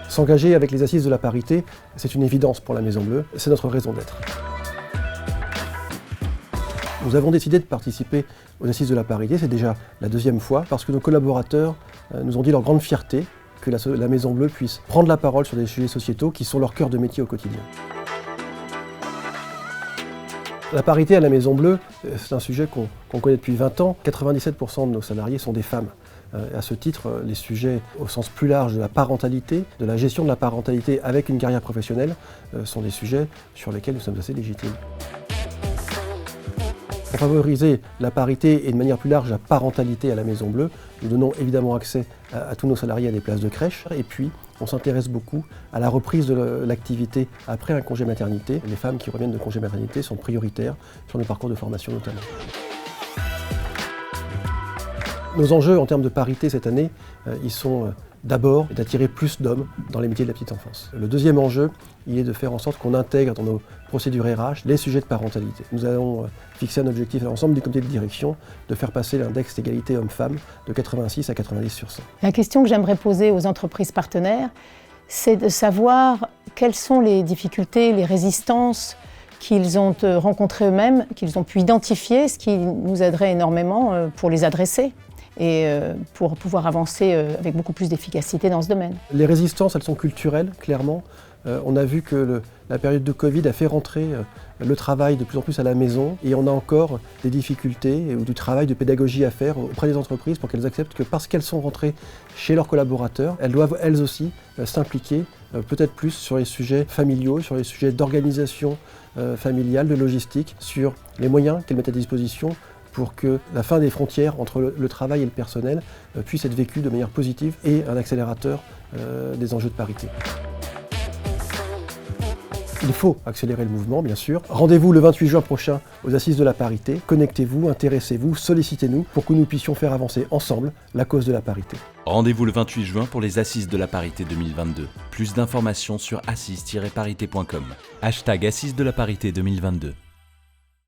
S'engager avec les assises de la parité, c'est une évidence pour la Maison Bleue, c'est notre raison d'être. Nous avons décidé de participer aux assises de la parité, c'est déjà la deuxième fois, parce que nos collaborateurs nous ont dit leur grande fierté que la Maison Bleue puisse prendre la parole sur des sujets sociétaux qui sont leur cœur de métier au quotidien. La parité à la Maison Bleue, c'est un sujet qu'on connaît depuis 20 ans. 97% de nos salariés sont des femmes. À ce titre, les sujets au sens plus large de la parentalité, de la gestion de la parentalité avec une carrière professionnelle, sont des sujets sur lesquels nous sommes assez légitimes. Pour favoriser la parité et de manière plus large la parentalité à la Maison Bleue, nous donnons évidemment accès à tous nos salariés à des places de crèche. Et puis, on s'intéresse beaucoup à la reprise de l'activité après un congé maternité. Les femmes qui reviennent de congé maternité sont prioritaires sur nos parcours de formation notamment. Nos enjeux en termes de parité cette année, ils sont d'abord d'attirer plus d'hommes dans les métiers de la petite enfance. Le deuxième enjeu, il est de faire en sorte qu'on intègre dans nos procédures RH les sujets de parentalité. Nous allons fixer un objectif à l'ensemble du comité de direction de faire passer l'index d'égalité homme-femme de 86 à 90 sur 100. La question que j'aimerais poser aux entreprises partenaires, c'est de savoir quelles sont les difficultés, les résistances qu'ils ont rencontrées eux-mêmes, qu'ils ont pu identifier, ce qui nous aiderait énormément pour les adresser et pour pouvoir avancer avec beaucoup plus d'efficacité dans ce domaine. Les résistances, elles sont culturelles, clairement. On a vu que la période de Covid a fait rentrer le travail de plus en plus à la maison et on a encore des difficultés ou du travail de pédagogie à faire auprès des entreprises pour qu'elles acceptent que parce qu'elles sont rentrées chez leurs collaborateurs, elles doivent elles aussi s'impliquer peut-être plus sur les sujets familiaux, sur les sujets d'organisation familiale, de logistique, sur les moyens qu'elles mettent à disposition pour que la fin des frontières entre le travail et le personnel puisse être vécue de manière positive et un accélérateur des enjeux de parité. Il faut accélérer le mouvement, bien sûr. Rendez-vous le 28 juin prochain aux Assises de la parité. Connectez-vous, intéressez-vous, sollicitez-nous pour que nous puissions faire avancer ensemble la cause de la parité. Rendez-vous le 28 juin pour les Assises de la parité 2022. Plus d'informations sur assises-parité.com. #Assises de la parité 2022.